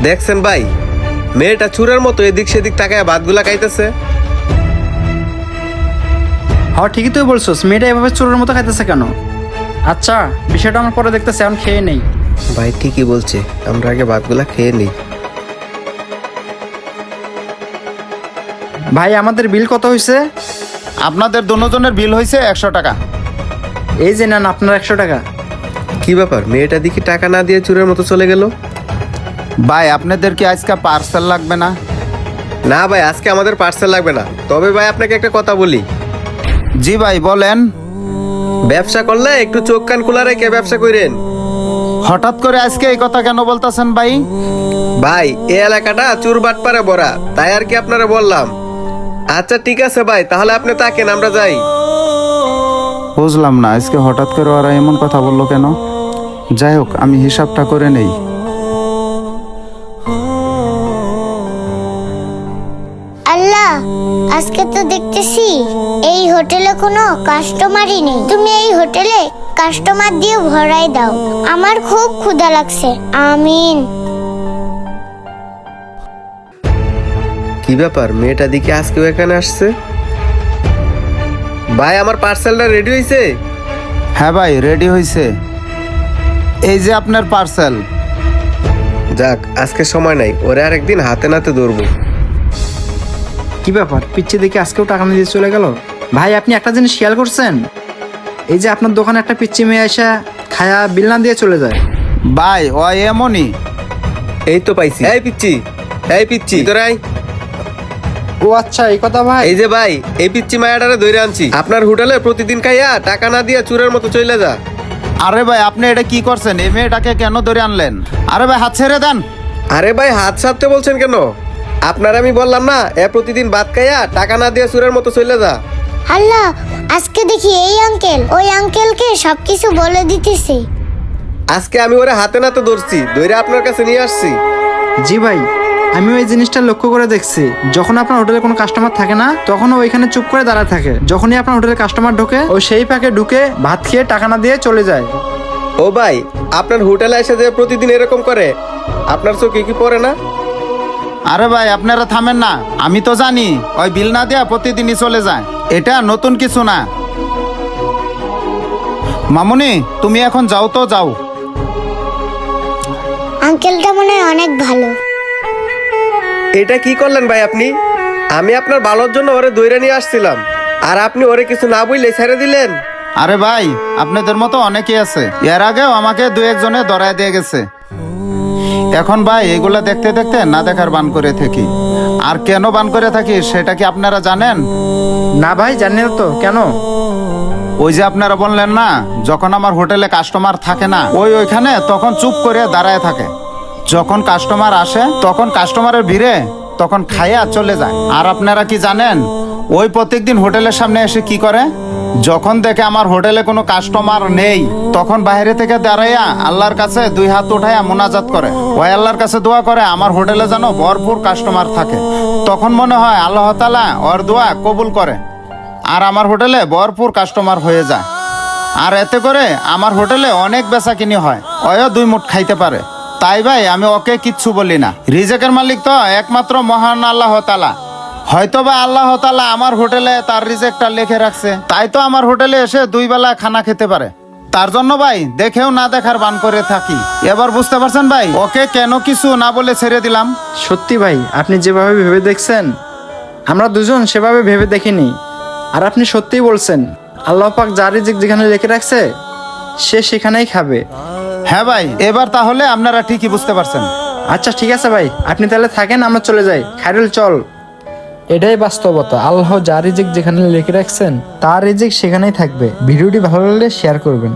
দেখছেন ভাই, মেয়েটা চুরের মতো এদিক সেদিক তাকায় ভাতগুলা খাইতেছে। হ্যাঁ ঠিকই তুই বলছিস, মেয়েটা এভাবে চোরের মতো খাইতেছে কেন? আচ্ছা বিষয়টা আমার পরে দেখতেছি, এখন খেয়ে নেই। ভাই ঠিকই বলছে, আমরা আগে ভাতগুলা খেয়ে নিই। ভাই আমাদের বিল কত হয়েছে? আপনাদের দুজনের বিল হয়েছে 100 টাকা। এই যে নেন আপনার 100 টাকা। কি ব্যাপার, মেয়েটা দেখি টাকা না দিয়ে চুরের মতো চলে গেল। ভাই আপনাদের কি আজকে পার্সেল লাগবে না? না ভাই, আজকে আমাদের পার্সেল লাগবে না। তবে ভাই আপনাকে একটা কথা বলি, জি ভাই বলেন। ব্যবসা করলে একটু চোখ কান খোলা রেখে ব্যবসা করেন। হঠাৎ করে আজকে এই কথা কেন বলতেছেন ভাই? ভাই এই এলাকাটা চুর বাটপারে ভরা, তাই আর কি আপনারা বললাম। আচ্ছা ঠিক আছে ভাই, তাহলে আপনি থাকেন, আমরা যাই। বুঝলাম না আজকে হঠাৎ করে ওরা এমন কথা বললো কেন। যাই হোক, আমি হিসাবটা করে নেই। আল্লাহ, আজকে তো দেখতেছি এই হোটেলে কোনো কাস্টমারই নেই। তুমি এই হোটেলে কাস্টমার দিয়ে ভরাই দাও, আমার খুব ক্ষুধা লাগছে। আমিন। কি ব্যাপার, মেয়েটা দিকে আজকেও এখানে আসছে? ভাই আমার পার্সেলটা রেডি হয়েছে? হ্যাঁ ভাই রেডি হয়েছে, এই যে আপনার পার্সেল। যাক, আজকে সময় নাই, ওরে আর একদিন হাতে নাতে ধরবো। কি ব্যাপার, পিচ্ছি দেখে আজকেও টাকা না দিয়ে চলে গেল? ভাই আপনি একটা জিনিস খেয়াল করছেন? এই যে আপনার দোকানে একটা পিচ্ছি মেয়ে এসে খায়া বিল না দিয়ে চলে যায়। ভাই ও এমনই। এই তো পাইছি। এই পিচ্ছি, এই পিচ্ছি তোর আয়। ও আচ্ছা এই কথা ভাই। এই যে ভাই, এই পিচ্ছি মায়াটারে ধরে আনছি। আপনার হোটেলে প্রতিদিন খাইয়া টাকা না দিয়া চুরের মতো চলে যা। আরে ভাই আপনি এটা কি করছেন? এই মেয়েটাকে কেন ধরে আনলেন? আরে ভাই হাত ছেড়ে দেন। আরে ভাই হাত সারতে বলছেন কেন? আপনার আমি বললাম না, এ প্রতিদিন ভাত খাইয়া টাকা না দিয়া চুরের মতো চলে যা। আল্লাহ, আজকে দেখি এই আঙ্কেল ওই আঙ্কেলকে সবকিছু বলে দিতেছে। আজকে আমি ওরে হাতে নাতে ধরছি, ধরে আপনার কাছে নিয়ে আসছি। জি ভাই, আমি ওই জিনিসটা লক্ষ্য করে দেখছি। যখন আপনার হোটেলে কোনো কাস্টমার থাকে না, তখন ও ওইখানে চুপ করে দাঁড়ায় থাকে। যখনই আপনার হোটেলে কাস্টমার ঢোকে, ও সেই পাকে ঢুকে ভাত খেয়ে টাকা না দিয়ে চলে যায়। ও ভাই, আপনার হোটেলে এসে যে প্রতিদিন এরকম করে, আপনার চোখে কি পড়ে না? আরে ভাই আপনারা থামেন না, আমি তো জানি ওই বিল না দেয়া প্রতিদিনই চলে যায়। এটা নতুন কিছু না। মামুনি তুমি এখন যাও তো যাও। আঙ্কেলটা মনে হয় অনেক ভালো। এটা কি করলেন ভাই আপনি? আমি আপনার ভালোর জন্য ওরে দইরা নিয়ে আসছিলাম, আর আপনি ওরে কিছু না বললে ছেড়ে দিলেন। আরে ভাই আপনাদের মতো অনেকেই আছে, এর আগেও আমাকে দু একজনে ধরায় দিয়ে গেছে। এখন ভাই এগুলা দেখতে দেখতে না দেখার বান করে থাকি। আর কেন বান করে থাকি সেটা কি আপনারা জানেন? না ভাই জানি না তো, কেন? ওই যে আপনারা বললেন না, যখন আমার হোটেলে কাস্টমার থাকে না, ওইখানে তখন চুপ করে দাঁড়ায় থাকে। যখন কাস্টমার আসে তখন কাস্টমারের ভিড়ে তখন খাইয়া চলে যায়। আর আপনারা কি জানেন ওই প্রত্যেকদিন হোটেলের সামনে এসে কি করে? যখন দেখে আমার হোটেলে কোনো কাস্টমার নেই, তখন বাইরে থেকে দাঁড়াইয়া আল্লাহর কাছে 2 হাত উঠাইয়া মোনাজাত করে। ওই আল্লাহর কাছে দোয়া করে আমার হোটেলে যেন ভরপুর কাস্টমার থাকে। তখন মনে হয় আল্লাহ তাআলা ওর দোয়া কবুল করে, আর আমার হোটেলে ভরপুর কাস্টমার হয়ে যায়। আর এতে করে আমার হোটেলে অনেক বেচা কিনি হয়, ওয়ও 2 মুঠ খাইতে পারে। তাই ভাই আমি ওকে কিচ্ছু বলি না। রিজেকের মালিক তো একমাত্র মহান আল্লাহ তাআলা। হয়তোবা আল্লাহ তাআলা আমার হোটেলে তার রিজেকটা লিখে রাখছে, তাই তো আমার হোটেলে এসে 2 বেলা খানা খেতে পারে। তার জন্য ভাই দেখেও না দেখার বান করে থাকি। এবার বুঝতে পারছেন ভাই ওকে কেন কিছু না বলে ছেড়ে দিলাম? সত্যি ভাই, আপনি যেভাবে ভেবে দেখছেন, আমরা দুজন সেভাবে ভেবে দেখিনি। আর আপনি সত্যিই বলছেন, আল্লাহ পাক যার রিজিক যেখানে লিখে রাখছে সে সেখানেই খাবে। হ্যাঁ ভাই, এবার তাহলে আপনারা ঠিকই বুঝতে পারছেন। আচ্ছা ঠিক আছে ভাই, আপনি তাহলে থাকেন, আমরা চলে যাই। খায়রুল চল। এটাই বাস্তবতা, আল্লাহ যার রিজিক যেখানে লিখে রাখছেন তার রিজিক সেখানেই থাকবে। ভিডিওটি ভালো লাগলে শেয়ার করবেন।